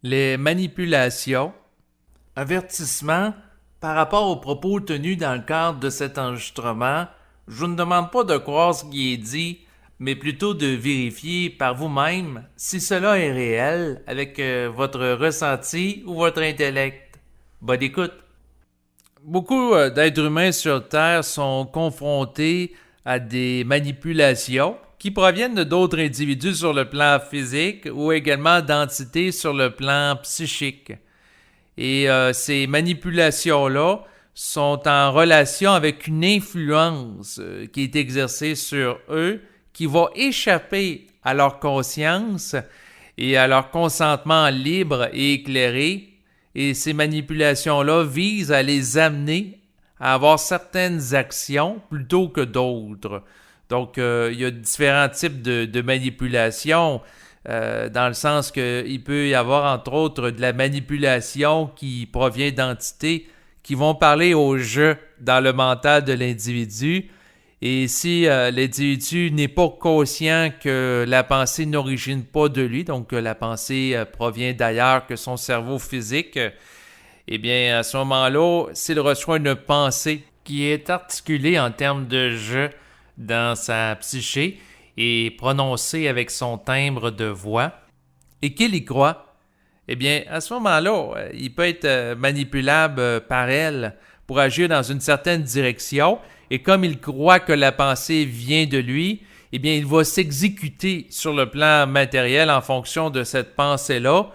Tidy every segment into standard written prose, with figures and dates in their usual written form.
Les manipulations. Avertissement. Par rapport aux propos tenus dans le cadre de cet enregistrement, je vous ne demande pas de croire ce qui est dit, mais plutôt de vérifier par vous-même si cela est réel avec votre ressenti ou votre intellect. Bonne écoute. Beaucoup d'êtres humains sur Terre sont confrontés à des manipulations qui proviennent d'autres individus sur le plan physique ou également d'entités sur le plan psychique. Et ces manipulations-là sont en relation avec une influence qui est exercée sur eux, qui va échapper à leur conscience et à leur consentement libre et éclairé. Et ces manipulations-là visent à les amener à avoir certaines actions plutôt que d'autres. Donc, il y a différents types de manipulations. Dans le sens qu'il peut y avoir, entre autres, de la manipulation qui provient d'entités qui vont parler au jeu dans le mental de l'individu. Et si l'individu n'est pas conscient que la pensée n'origine pas de lui, donc que la pensée provient d'ailleurs que son cerveau physique, eh bien, à ce moment-là, s'il reçoit une pensée qui est articulée en termes de jeu dans sa psyché, et prononcée avec son timbre de voix, et qu'il y croit, eh bien, à ce moment-là, il peut être manipulable par elle pour agir dans une certaine direction, et comme il croit que la pensée vient de lui, eh bien, il va s'exécuter sur le plan matériel en fonction de cette pensée-là,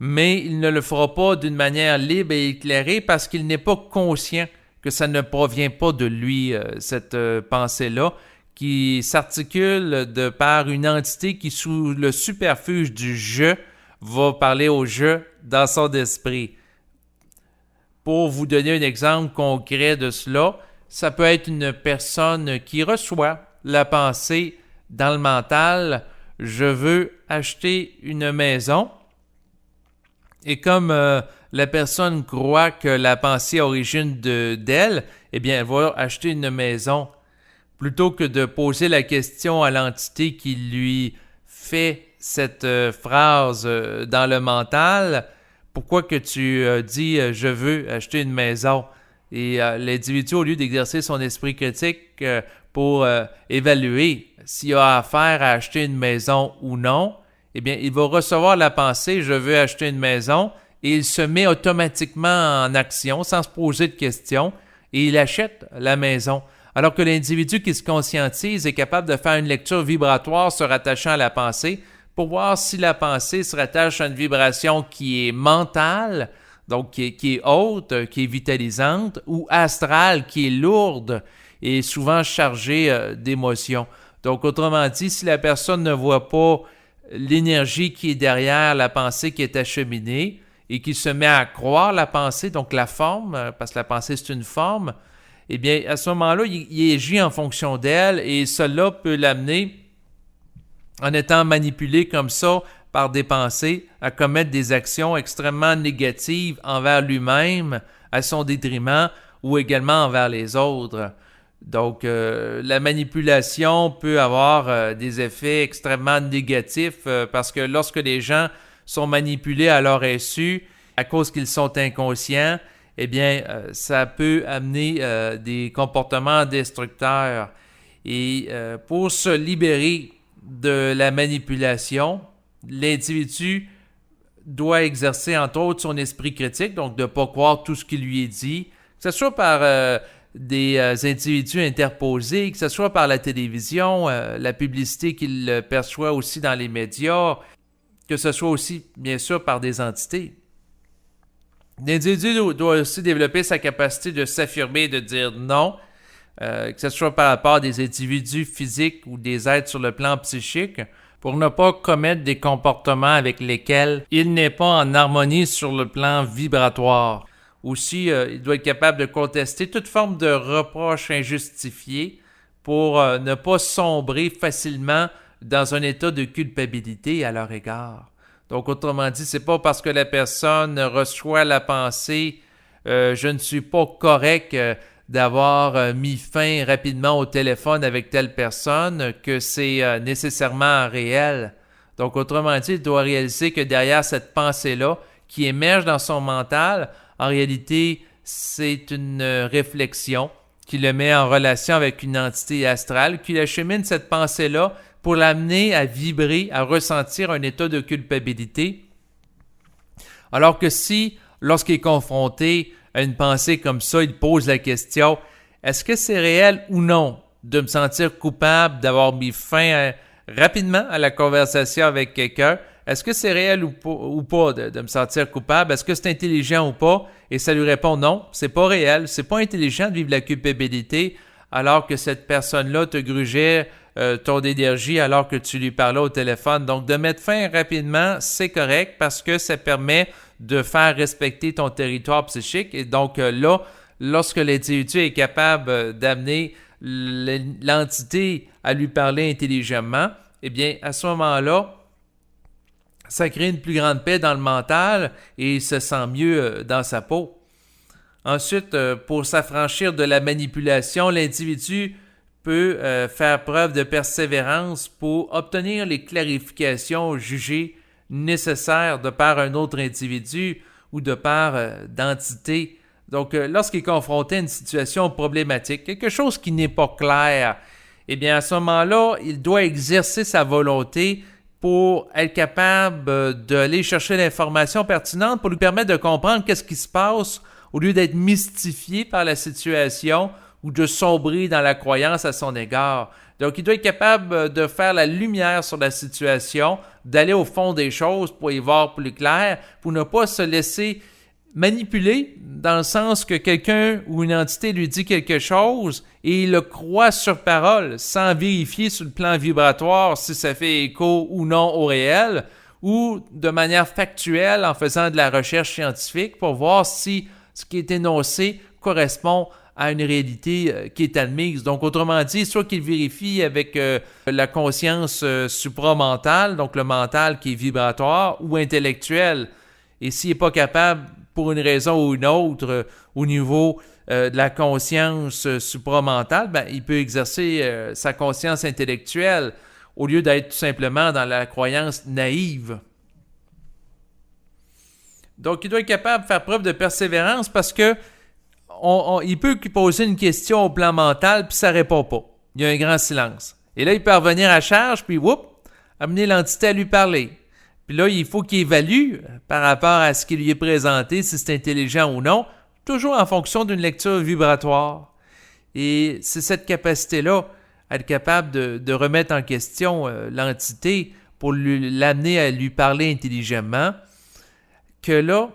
mais il ne le fera pas d'une manière libre et éclairée parce qu'il n'est pas conscient que ça ne provient pas de lui, cette pensée-là, qui s'articule de par une entité qui, sous le superfuge du « je », va parler au « je » dans son esprit. Pour vous donner un exemple concret de cela, ça peut être une personne qui reçoit la pensée dans le mental « je veux acheter une maison ». Et comme la personne croit que la pensée origine d'elle, eh bien, elle va acheter une maison. Plutôt que de poser la question à l'entité qui lui fait cette phrase dans le mental, pourquoi que tu dis « je veux acheter une maison » et l'individu, au lieu d'exercer son esprit critique pour évaluer s'il a affaire à acheter une maison ou non, eh bien, il va recevoir la pensée « je veux acheter une maison » et il se met automatiquement en action sans se poser de questions et il achète la maison. Alors que l'individu qui se conscientise est capable de faire une lecture vibratoire se rattachant à la pensée pour voir si la pensée se rattache à une vibration qui est mentale, donc qui est haute, qui est vitalisante, ou astrale, qui est lourde et souvent chargée d'émotions. Donc, autrement dit, si la personne ne voit pas l'énergie qui est derrière la pensée qui est acheminée et qui se met à croire la pensée, donc la forme, parce que la pensée c'est une forme, eh bien, à ce moment-là, il agit en fonction d'elle et cela peut l'amener, en étant manipulé comme ça par des pensées, à commettre des actions extrêmement négatives envers lui-même, à son détriment, ou également envers les autres. Donc, la manipulation peut avoir des effets extrêmement négatifs parce que lorsque les gens sont manipulés à leur insu, à cause qu'ils sont inconscients, eh bien, ça peut amener des comportements destructeurs. Et pour se libérer de la manipulation, l'individu doit exercer, entre autres, son esprit critique, donc de ne pas croire tout ce qui lui est dit, que ce soit par des individus interposés, que ce soit par la télévision, la publicité qu'il perçoit aussi dans les médias, que ce soit aussi, bien sûr, par des entités. L'individu doit aussi développer sa capacité de s'affirmer et de dire non, que ce soit par rapport à des individus physiques ou des êtres sur le plan psychique, pour ne pas commettre des comportements avec lesquels il n'est pas en harmonie sur le plan vibratoire. Aussi, il doit être capable de contester toute forme de reproche injustifié pour ne pas sombrer facilement dans un état de culpabilité à leur égard. Donc, autrement dit, c'est pas parce que la personne reçoit la pensée « je ne suis pas correct d'avoir mis fin rapidement au téléphone avec telle personne » que c'est nécessairement réel. Donc, autrement dit, il doit réaliser que derrière cette pensée-là qui émerge dans son mental, en réalité, c'est une réflexion qui le met en relation avec une entité astrale, qui achemine cette pensée-là pour l'amener à vibrer, à ressentir un état de culpabilité. Alors que si, lorsqu'il est confronté à une pensée comme ça, il pose la question, est-ce que c'est réel ou non de me sentir coupable d'avoir mis fin rapidement à la conversation avec quelqu'un? Est-ce que c'est réel ou pas de me sentir coupable? Est-ce que c'est intelligent ou pas? Et ça lui répond non, c'est pas réel, c'est pas intelligent de vivre la culpabilité alors que cette personne-là te grugeait ton énergie alors que tu lui parlais au téléphone. Donc, de mettre fin rapidement, c'est correct parce que ça permet de faire respecter ton territoire psychique. Et donc là, lorsque l'individu est capable d'amener l'entité à lui parler intelligemment, eh bien, à ce moment-là, ça crée une plus grande paix dans le mental et il se sent mieux dans sa peau. Ensuite, pour s'affranchir de la manipulation, l'individu peut faire preuve de persévérance pour obtenir les clarifications jugées nécessaires de par un autre individu ou de par d'entité. Donc, lorsqu'il est confronté à une situation problématique, quelque chose qui n'est pas clair, eh bien, à ce moment-là, il doit exercer sa volonté pour être capable d'aller chercher l'information pertinente pour lui permettre de comprendre qu'est-ce qui se passe au lieu d'être mystifié par la situation ou de sombrer dans la croyance à son égard. Donc, il doit être capable de faire la lumière sur la situation, d'aller au fond des choses pour y voir plus clair, pour ne pas se laisser manipuler dans le sens que quelqu'un ou une entité lui dit quelque chose et il le croit sur parole sans vérifier sur le plan vibratoire si ça fait écho ou non au réel ou de manière factuelle en faisant de la recherche scientifique pour voir si ce qui est énoncé correspond à une réalité qui est admise. Donc, autrement dit, soit qu'il vérifie avec la conscience supramentale, donc le mental qui est vibratoire ou intellectuel. Et s'il n'est pas capable, pour une raison ou une autre, au niveau de la conscience supramentale, ben, il peut exercer sa conscience intellectuelle au lieu d'être tout simplement dans la croyance naïve. Donc, il doit être capable de faire preuve de persévérance parce que il peut poser une question au plan mental puis ça ne répond pas. Il y a un grand silence. Et là, il peut revenir à charge puis, amener l'entité à lui parler. Puis là, il faut qu'il évalue par rapport à ce qui lui est présenté, si c'est intelligent ou non, toujours en fonction d'une lecture vibratoire. Et c'est cette capacité-là, à être capable de remettre en question l'entité pour l'amener à lui parler intelligemment, que là,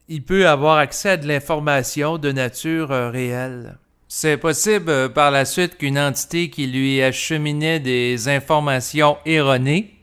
il peut avoir accès à de l'information de nature réelle. C'est possible par la suite qu'une entité qui lui acheminait des informations erronées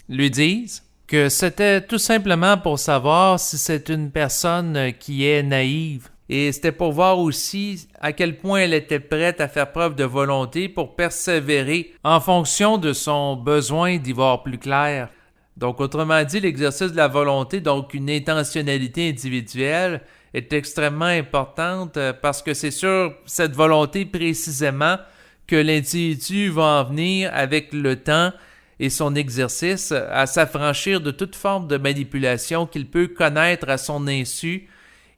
lui dise que c'était tout simplement pour savoir si c'est une personne qui est naïve. Et c'était pour voir aussi à quel point elle était prête à faire preuve de volonté pour persévérer en fonction de son besoin d'y voir plus clair. Donc, autrement dit, l'exercice de la volonté, donc une intentionnalité individuelle, est extrêmement importante parce que c'est sur cette volonté précisément que l'individu va en venir avec le temps et son exercice à s'affranchir de toute forme de manipulation qu'il peut connaître à son insu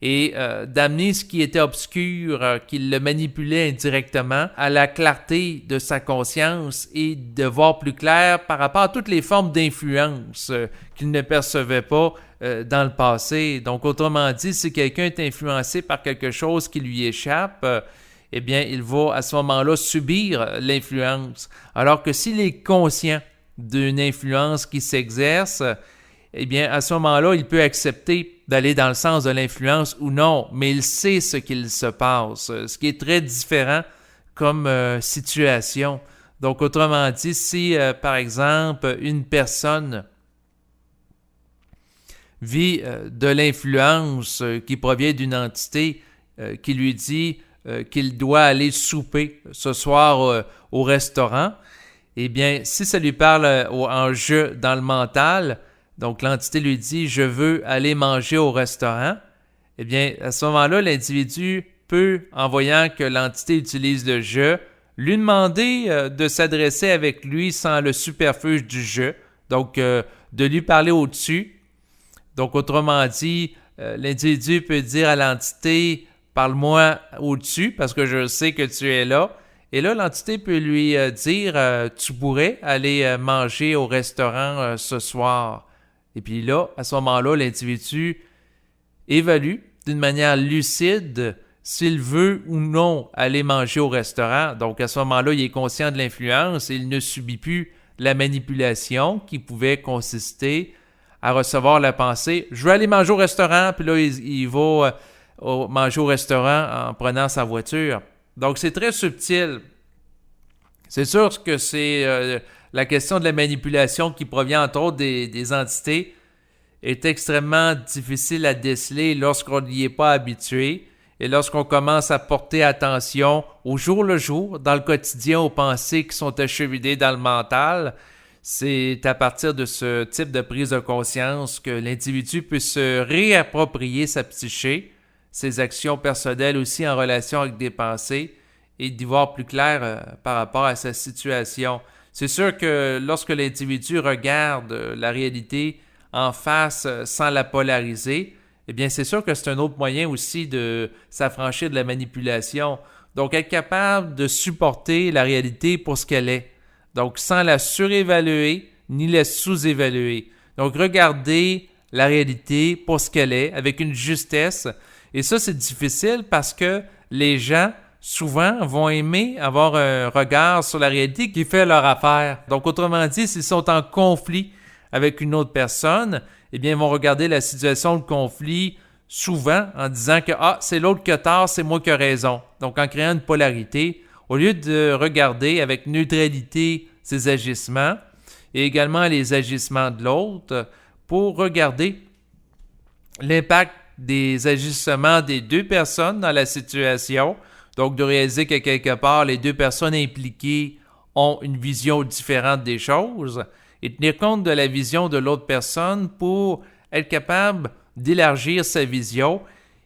et d'amener ce qui était obscur, qu'il le manipulait indirectement, à la clarté de sa conscience et de voir plus clair par rapport à toutes les formes d'influence qu'il ne percevait pas dans le passé. Donc, autrement dit, si quelqu'un est influencé par quelque chose qui lui échappe, eh bien, il va à ce moment-là subir l'influence. Alors que s'il est conscient d'une influence qui s'exerce, eh bien, à ce moment-là, il peut accepter d'aller dans le sens de l'influence ou non, mais il sait ce qu'il se passe, ce qui est très différent comme situation. Donc, autrement dit, si, par exemple, une personne vit de l'influence qui provient d'une entité qui lui dit qu'il doit aller souper ce soir au restaurant, eh bien, si ça lui parle en jeu dans le mental, donc l'entité lui dit « je veux aller manger au restaurant », eh bien, à ce moment-là, l'individu peut, en voyant que l'entité utilise le « je », lui demander de s'adresser avec lui sans le superfuge du « je », Donc, de lui parler au-dessus. Donc, autrement dit, l'individu peut dire à l'entité « Parle-moi au-dessus parce que je sais que tu es là ». Et là, l'entité peut lui dire « Tu pourrais aller manger au restaurant ce soir ». Et puis là, à ce moment-là, l'individu évalue d'une manière lucide s'il veut ou non aller manger au restaurant. Donc, à ce moment-là, il est conscient de l'influence et il ne subit plus la manipulation qui pouvait consister à recevoir la pensée « Je veux aller manger au restaurant », puis là, il va manger au restaurant en prenant sa voiture. Donc, c'est très subtil. C'est sûr que c'est la question de la manipulation qui provient entre autres des entités est extrêmement difficile à déceler lorsqu'on n'y est pas habitué et lorsqu'on commence à porter attention au jour le jour, dans le quotidien, aux pensées qui sont acheminées dans le mental. C'est à partir de ce type de prise de conscience que l'individu peut se réapproprier sa psyché, ses actions personnelles aussi en relation avec des pensées et d'y voir plus clair par rapport à sa situation. C'est sûr que lorsque l'individu regarde la réalité en face sans la polariser, eh bien c'est sûr que c'est un autre moyen aussi de s'affranchir de la manipulation. Donc être capable de supporter la réalité pour ce qu'elle est. Donc sans la surévaluer ni la sous-évaluer. Donc regarder la réalité pour ce qu'elle est avec une justesse. Et ça c'est difficile parce que les gens souvent vont aimer avoir un regard sur la réalité qui fait leur affaire. Donc autrement dit, s'ils sont en conflit avec une autre personne, eh bien, ils vont regarder la situation de conflit souvent en disant que « Ah, c'est l'autre qui a tort, c'est moi qui ai raison ». Donc, en créant une polarité, au lieu de regarder avec neutralité ses agissements et également les agissements de l'autre, pour regarder l'impact des agissements des deux personnes dans la situation, donc de réaliser que quelque part, les deux personnes impliquées ont une vision différente des choses, et tenir compte de la vision de l'autre personne pour être capable d'élargir sa vision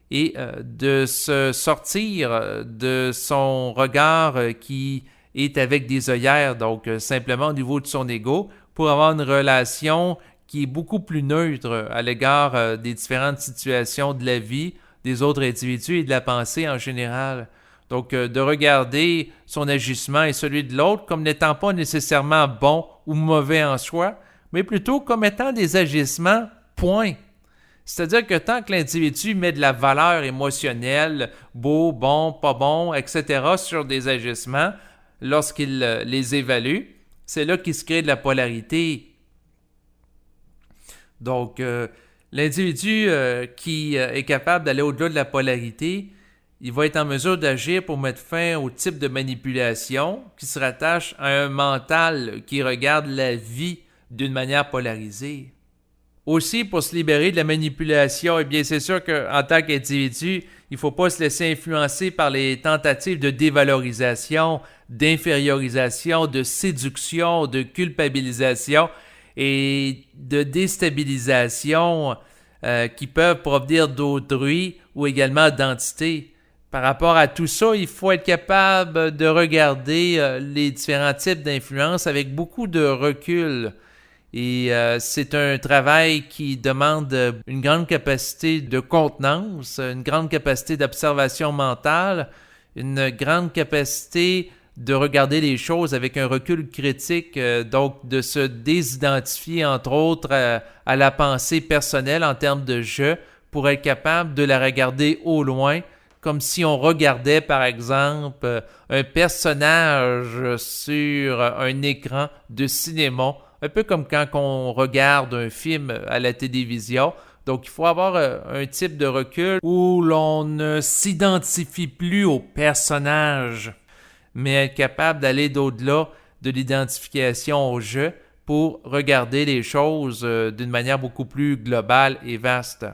et de se sortir de son regard qui est avec des œillères, donc simplement au niveau de son ego, pour avoir une relation qui est beaucoup plus neutre à l'égard des différentes situations de la vie, des autres individus et de la pensée en général. Donc, de regarder son agissement et celui de l'autre comme n'étant pas nécessairement bon ou mauvais en soi, mais plutôt comme étant des agissements, point. C'est-à-dire que tant que l'individu met de la valeur émotionnelle, beau, bon, pas bon, etc., sur des agissements, lorsqu'il les évalue, c'est là qu'il se crée de la polarité. Donc, l'individu qui est capable d'aller au-delà de la polarité, il va être en mesure d'agir pour mettre fin au type de manipulation qui se rattache à un mental qui regarde la vie d'une manière polarisée. Aussi, pour se libérer de la manipulation, eh bien, c'est sûr qu'en tant qu'individu, il ne faut pas se laisser influencer par les tentatives de dévalorisation, d'infériorisation, de séduction, de culpabilisation et de déstabilisation qui peuvent provenir d'autrui ou également d'entités. Par rapport à tout ça, il faut être capable de regarder les différents types d'influence avec beaucoup de recul. Et c'est un travail qui demande une grande capacité de contenance, une grande capacité d'observation mentale, une grande capacité de regarder les choses avec un recul critique, donc de se désidentifier entre autres à la pensée personnelle en termes de jeu pour être capable de la regarder au loin, comme si on regardait par exemple un personnage sur un écran de cinéma, un peu comme quand on regarde un film à la télévision. Donc, il faut avoir un type de recul où l'on ne s'identifie plus au personnage, mais être capable d'aller d'au-delà de l'identification au jeu pour regarder les choses d'une manière beaucoup plus globale et vaste.